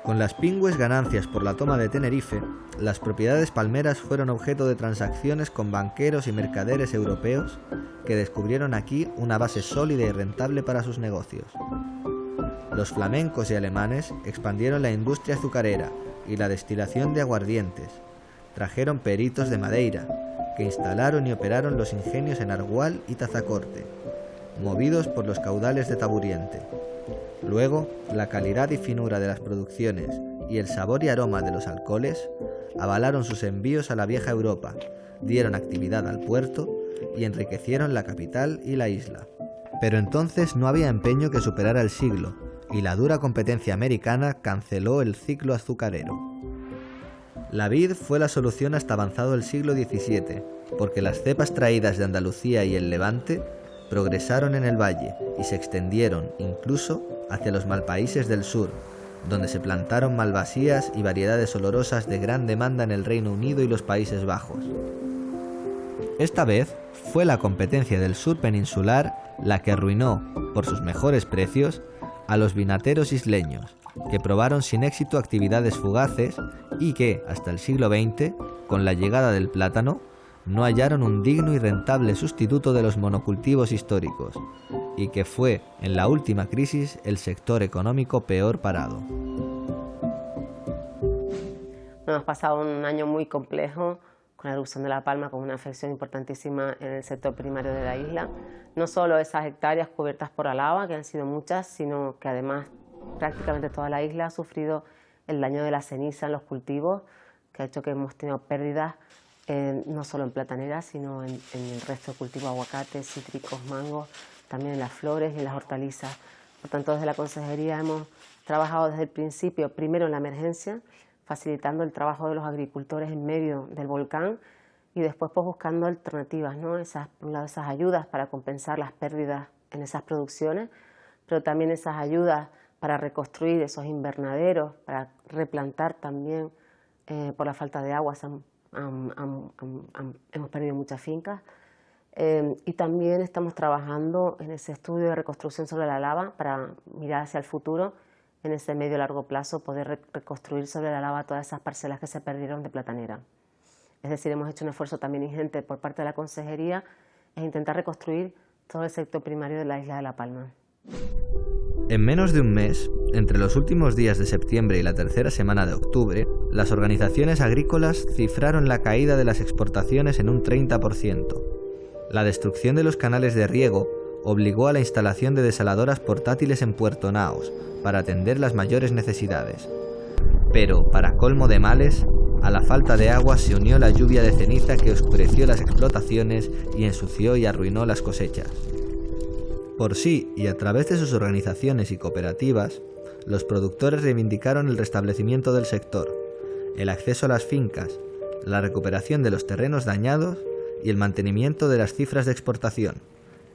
Con las pingües ganancias por la toma de Tenerife, las propiedades palmeras fueron objeto de transacciones con banqueros y mercaderes europeos que descubrieron aquí una base sólida y rentable para sus negocios. Los flamencos y alemanes expandieron la industria azucarera y la destilación de aguardientes. Trajeron peritos de Madeira, que instalaron y operaron los ingenios en Argual y Tazacorte, movidos por los caudales de Taburiente. Luego, la calidad y finura de las producciones y el sabor y aroma de los alcoholes avalaron sus envíos a la vieja Europa, dieron actividad al puerto y enriquecieron la capital y la isla. Pero entonces no había empeño que superara el siglo, y la dura competencia americana canceló el ciclo azucarero. La vid fue la solución hasta avanzado el siglo XVII, porque las cepas traídas de Andalucía y el Levante progresaron en el valle y se extendieron incluso hacia los malpaíses del sur, donde se plantaron malvasías y variedades olorosas de gran demanda en el Reino Unido y los Países Bajos. Esta vez fue la competencia del sur peninsular la que arruinó, por sus mejores precios, a los vinateros isleños, que probaron sin éxito actividades fugaces y que, hasta el siglo XX, con la llegada del plátano, no hallaron un digno y rentable sustituto de los monocultivos históricos, y que fue, en la última crisis, el sector económico peor parado. Hemos pasado un año muy complejo, con la erupción de La Palma, con una afección importantísima en el sector primario de la isla. No solo esas hectáreas cubiertas por la lava, que han sido muchas, sino que además prácticamente toda la isla ha sufrido el daño de la ceniza en los cultivos, que ha hecho que hemos tenido pérdidas no solo en plataneras, sino en el resto de cultivos, aguacates, cítricos, mangos, también en las flores y en las hortalizas. Por tanto, desde la Consejería hemos trabajado desde el principio, primero en la emergencia, facilitando el trabajo de los agricultores en medio del volcán, y después pues buscando alternativas, ¿no? Por un lado, esas ayudas para compensar las pérdidas en esas producciones, pero también esas ayudas para reconstruir esos invernaderos, para replantar también por la falta de agua. Hemos perdido muchas fincas, y también estamos trabajando en ese estudio de reconstrucción sobre la lava para mirar hacia el futuro, en ese medio largo plazo, poder reconstruir sobre la lava todas esas parcelas que se perdieron de platanera. Es decir, hemos hecho un esfuerzo también ingente por parte de la Consejería en intentar reconstruir todo el sector primario de la isla de La Palma. En menos de un mes, entre los últimos días de septiembre y la tercera semana de octubre, las organizaciones agrícolas cifraron la caída de las exportaciones en un 30%. La destrucción de los canales de riego obligó a la instalación de desaladoras portátiles en Puerto Naos para atender las mayores necesidades. Pero, para colmo de males, a la falta de agua se unió la lluvia de ceniza que oscureció las explotaciones y ensució y arruinó las cosechas. Por sí y a través de sus organizaciones y cooperativas, los productores reivindicaron el restablecimiento del sector, el acceso a las fincas, la recuperación de los terrenos dañados y el mantenimiento de las cifras de exportación,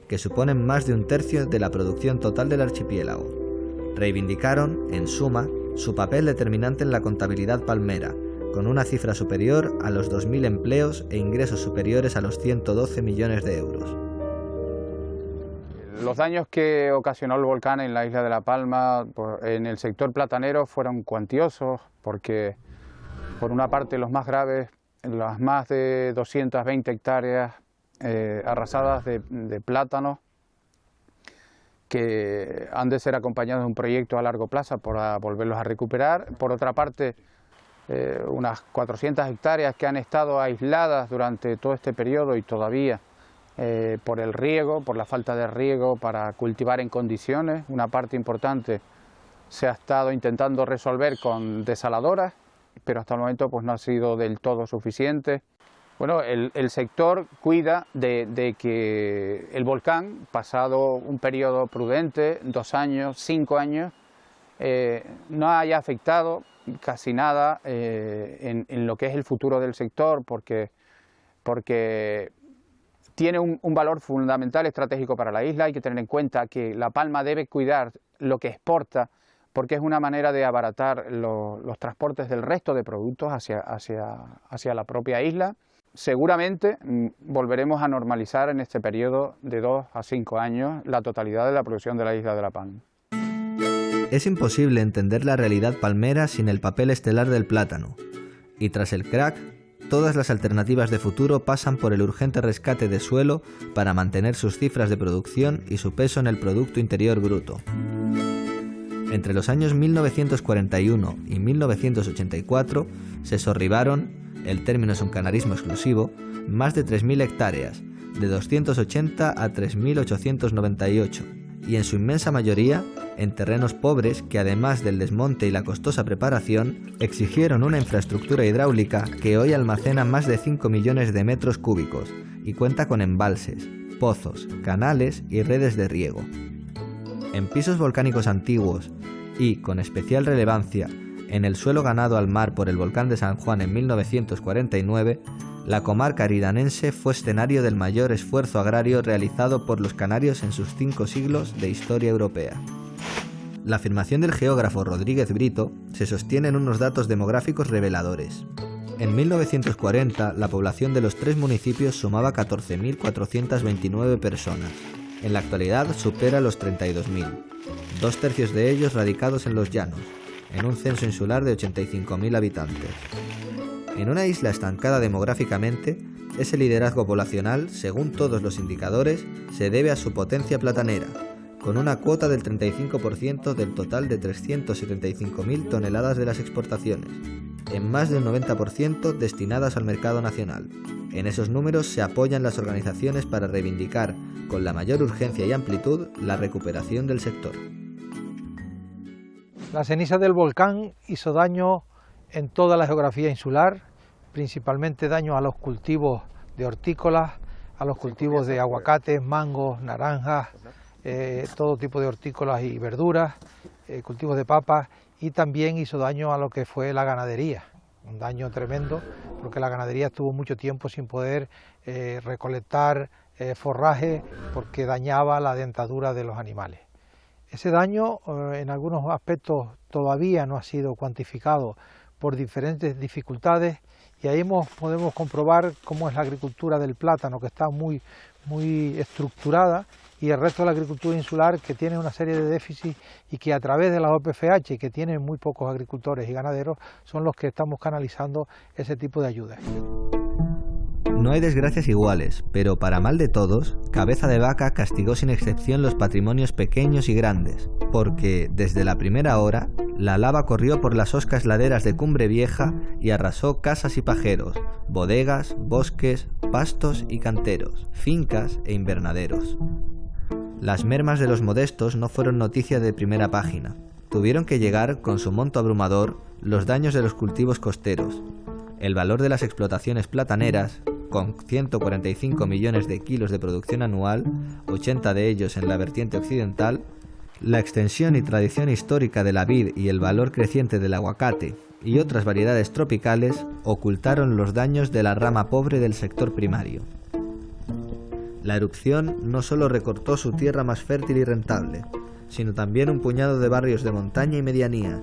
que suponen más de un tercio de la producción total del archipiélago. Reivindicaron, en suma, su papel determinante en la contabilidad palmera, con una cifra superior a los 2.000 empleos e ingresos superiores a los 112 millones de euros. Los daños que ocasionó el volcán en la isla de La Palma en el sector platanero fueron cuantiosos, porque por una parte los más graves, las más de 220 hectáreas arrasadas de plátano, que han de ser acompañados de un proyecto a largo plazo para volverlos a recuperar. Por otra parte, unas 400 hectáreas que han estado aisladas durante todo este periodo y todavía por el riego, por la falta de riego para cultivar en condiciones. Una parte importante se ha estado intentando resolver con desaladoras, pero hasta el momento pues no ha sido del todo suficiente. Bueno, el sector cuida de que el volcán, pasado un periodo prudente, 2 años, 5 años, no haya afectado casi nada en lo que es el futuro del sector, porque tiene un valor fundamental estratégico para la isla. Hay que tener en cuenta que La Palma debe cuidar lo que exporta, porque es una manera de abaratar los transportes del resto de productos hacia la propia isla. Seguramente volveremos a normalizar en este periodo de 2 a 5 años la totalidad de la producción de la isla de La Palma. Es imposible entender la realidad palmera sin el papel estelar del plátano, y tras el crack, todas las alternativas de futuro pasan por el urgente rescate de suelo para mantener sus cifras de producción y su peso en el Producto Interior Bruto. Entre los años 1941 y 1984 se sorribaron, el término es un canarismo exclusivo, más de 3.000 hectáreas, de 280 a 3.898, y en su inmensa mayoría en terrenos pobres que, además del desmonte y la costosa preparación, exigieron una infraestructura hidráulica que hoy almacena más de 5 millones de metros cúbicos y cuenta con embalses, pozos, canales y redes de riego. En pisos volcánicos antiguos y, con especial relevancia, en el suelo ganado al mar por el volcán de San Juan en 1949, la comarca aridanense fue escenario del mayor esfuerzo agrario realizado por los canarios en sus 5 siglos de historia europea. La afirmación del geógrafo Rodríguez Brito se sostiene en unos datos demográficos reveladores. En 1940, la población de los 3 municipios sumaba 14.429 personas. En la actualidad supera los 32.000, 2/3 de ellos radicados en los llanos, en un censo insular de 85.000 habitantes. En una isla estancada demográficamente, ese liderazgo poblacional, según todos los indicadores, se debe a su potencia platanera, con una cuota del 35% del total de 375.000 toneladas de las exportaciones, en más de un 90% destinadas al mercado nacional. En esos números se apoyan las organizaciones para reivindicar, con la mayor urgencia y amplitud, la recuperación del sector. La ceniza del volcán hizo daño en toda la geografía insular, principalmente daño a los cultivos de hortícolas, a los cultivos de aguacates, mangos, naranjas, todo tipo de hortícolas y verduras, cultivos de papas, y también hizo daño a lo que fue la ganadería, un daño tremendo, porque la ganadería estuvo mucho tiempo sin poder recolectar forraje porque dañaba la dentadura de los animales. Ese daño en algunos aspectos todavía no ha sido cuantificado por diferentes dificultades, y ahí podemos comprobar cómo es la agricultura del plátano, que está muy estructurada, y el resto de la agricultura insular, que tiene una serie de déficits y que a través de la OPFH, que tienen muy pocos agricultores y ganaderos, son los que estamos canalizando ese tipo de ayudas. No hay desgracias iguales, pero para mal de todos, Cabeza de Vaca castigó sin excepción los patrimonios pequeños y grandes, porque desde la primera hora, la lava corrió por las hoscas laderas de Cumbre Vieja y arrasó casas y pajeros, bodegas, bosques, pastos y canteros, fincas e invernaderos. Las mermas de los modestos no fueron noticia de primera página. Tuvieron que llegar, con su monto abrumador, los daños de los cultivos costeros, el valor de las explotaciones plataneras, con 145 millones de kilos de producción anual, 80 de ellos en la vertiente occidental, la extensión y tradición histórica de la vid y el valor creciente del aguacate y otras variedades tropicales ocultaron los daños de la rama pobre del sector primario. La erupción no solo recortó su tierra más fértil y rentable, sino también un puñado de barrios de montaña y medianías,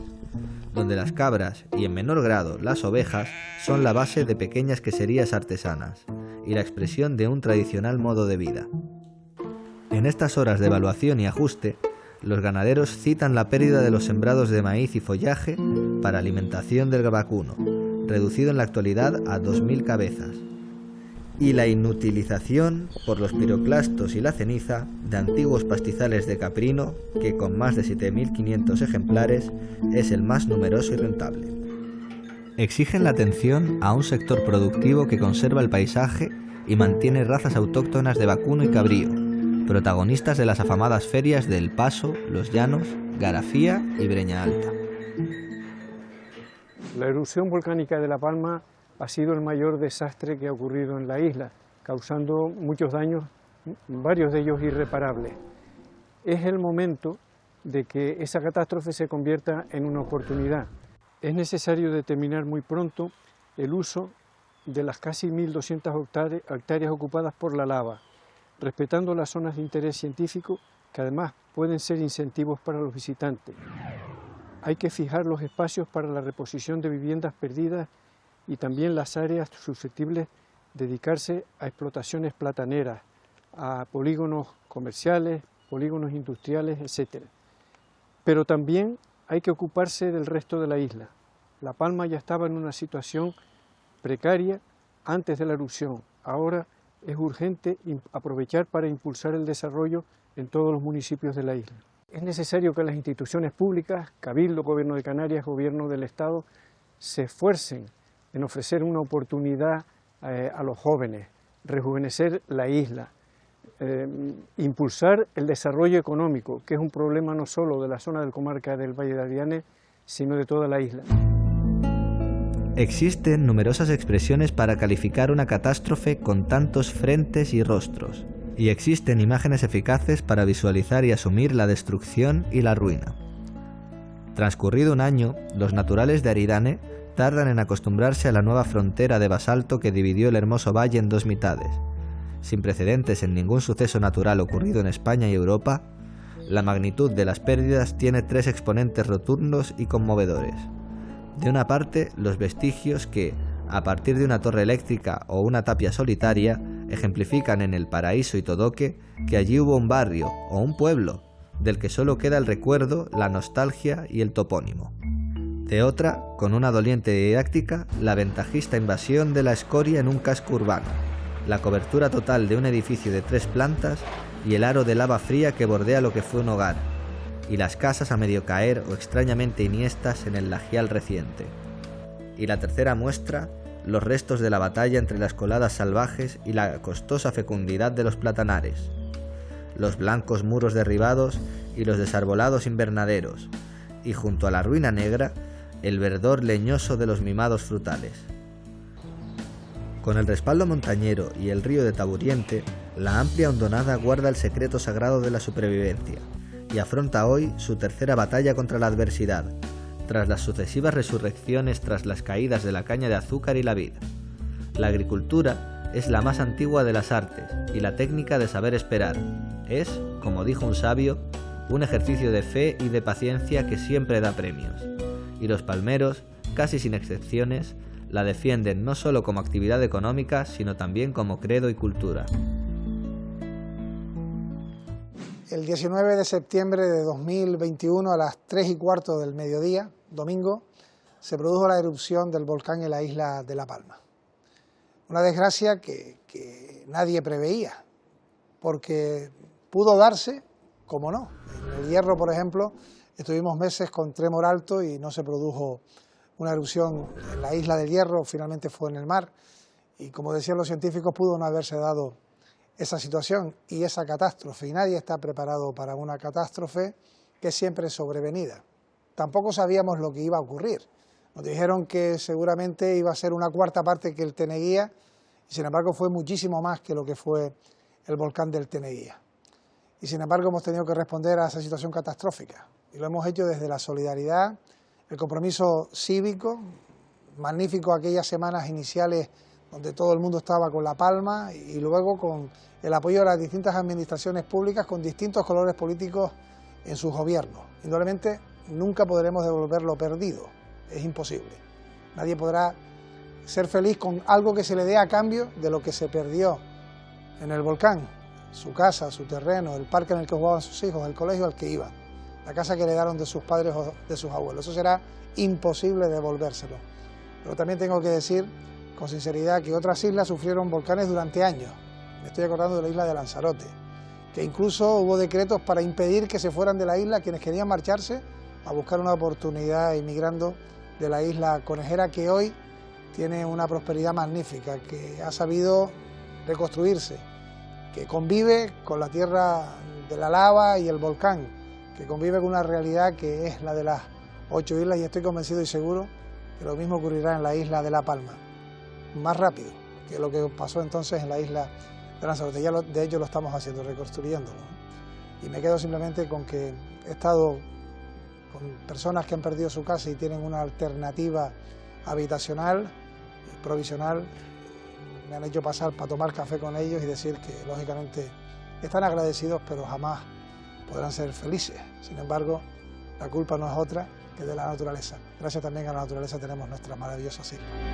donde las cabras, y en menor grado las ovejas, son la base de pequeñas queserías artesanas y la expresión de un tradicional modo de vida. En estas horas de evaluación y ajuste, los ganaderos citan la pérdida de los sembrados de maíz y follaje para alimentación del vacuno, reducido en la actualidad a 2.000 cabezas, y la inutilización por los piroclastos y la ceniza de antiguos pastizales de caprino, que con más de 7.500 ejemplares es el más numeroso y rentable. Exigen la atención a un sector productivo que conserva el paisaje y mantiene razas autóctonas de vacuno y cabrío, protagonistas de las afamadas ferias de El Paso, Los Llanos, Garafía y Breña Alta. La erupción volcánica de La Palma ha sido el mayor desastre que ha ocurrido en la isla, causando muchos daños, varios de ellos irreparables. Es el momento de que esa catástrofe se convierta en una oportunidad. Es necesario determinar muy pronto el uso de las casi 1.200 hectáreas ocupadas por la lava, respetando las zonas de interés científico que además pueden ser incentivos para los visitantes. Hay que fijar los espacios para la reposición de viviendas perdidas y también las áreas susceptibles de dedicarse a explotaciones plataneras, a polígonos comerciales, polígonos industriales, etc. Pero también hay que ocuparse del resto de la isla. La Palma ya estaba en una situación precaria antes de la erupción. Ahora es urgente aprovechar para impulsar el desarrollo en todos los municipios de la isla. Es necesario que las instituciones públicas, Cabildo, Gobierno de Canarias, Gobierno del Estado, se esfuercen en ofrecer una oportunidad a los jóvenes, rejuvenecer la isla, impulsar el desarrollo económico, que es un problema no solo de la zona del comarca del Valle de Arrianes, sino de toda la isla. Existen numerosas expresiones para calificar una catástrofe con tantos frentes y rostros, y existen imágenes eficaces para visualizar y asumir la destrucción y la ruina. Transcurrido un año, los naturales de Aridane tardan en acostumbrarse a la nueva frontera de basalto que dividió el hermoso valle en dos mitades. Sin precedentes en ningún suceso natural ocurrido en España y Europa, la magnitud de las pérdidas tiene tres exponentes rotundos y conmovedores. De una parte, los vestigios que, a partir de una torre eléctrica o una tapia solitaria, ejemplifican en el Paraíso y Todoque que allí hubo un barrio o un pueblo, del que solo queda el recuerdo, la nostalgia y el topónimo. De otra, con una doliente didáctica, la ventajista invasión de la escoria en un casco urbano, la cobertura total de un edificio de 3 plantas y el aro de lava fría que bordea lo que fue un hogar, y las casas a medio caer o extrañamente iniestas en el lajial reciente. Y la tercera muestra, los restos de la batalla entre las coladas salvajes y la costosa fecundidad de los platanares, los blancos muros derribados y los desarbolados invernaderos, y junto a la ruina negra, el verdor leñoso de los mimados frutales. Con el respaldo montañero y el río de Taburiente, la amplia hondonada guarda el secreto sagrado de la supervivencia y afronta hoy su tercera batalla contra la adversidad, tras las sucesivas resurrecciones tras las caídas de la caña de azúcar y la vid. La agricultura es la más antigua de las artes y la técnica de saber esperar. Es, como dijo un sabio, un ejercicio de fe y de paciencia que siempre da premios. Y los palmeros, casi sin excepciones, la defienden no solo como actividad económica, sino también como credo y cultura. El 19 de septiembre de 2021 a las 3:15 del mediodía, domingo, se produjo la erupción del volcán en la isla de La Palma. Una desgracia que nadie preveía, porque pudo darse, como no. En El Hierro, por ejemplo, estuvimos meses con tremor alto y no se produjo una erupción en la isla del Hierro, finalmente fue en el mar, y como decían los científicos, pudo no haberse dado esa situación y esa catástrofe, y nadie está preparado para una catástrofe que siempre es sobrevenida. Tampoco sabíamos lo que iba a ocurrir. Nos dijeron que seguramente iba a ser una cuarta parte que el Teneguía, y sin embargo fue muchísimo más que lo que fue el volcán del Teneguía. Y sin embargo hemos tenido que responder a esa situación catastrófica, y lo hemos hecho desde la solidaridad, el compromiso cívico, magnífico aquellas semanas iniciales donde todo el mundo estaba con la palma, y luego con el apoyo de las distintas administraciones públicas con distintos colores políticos en sus gobiernos. Indudablemente nunca podremos devolver lo perdido, es imposible. Nadie podrá ser feliz con algo que se le dé a cambio de lo que se perdió en el volcán, su casa, su terreno, el parque en el que jugaban sus hijos, el colegio al que iban, la casa que heredaron de sus padres o de sus abuelos. Eso será imposible devolvérselo. Pero también tengo que decir con sinceridad que otras islas sufrieron volcanes durante años. Me estoy acordando de la isla de Lanzarote, que incluso hubo decretos para impedir que se fueran de la isla quienes querían marcharse a buscar una oportunidad emigrando de la isla Conejera, que hoy tiene una prosperidad magnífica, que ha sabido reconstruirse, que convive con la tierra de la lava y el volcán, que convive con una realidad que es la de las 8 islas, y estoy convencido y seguro que lo mismo ocurrirá en la isla de La Palma, más rápido que lo que pasó entonces en la isla de Lanzarote. Ya de hecho lo estamos haciendo, reconstruyéndolo. Y me quedo simplemente con que he estado con personas que han perdido su casa y tienen una alternativa habitacional, provisional. Me han hecho pasar para tomar café con ellos y decir que lógicamente están agradecidos, pero jamás podrán ser felices. Sin embargo, la culpa no es otra que de la naturaleza. Gracias también a la naturaleza tenemos nuestras maravillosas islas.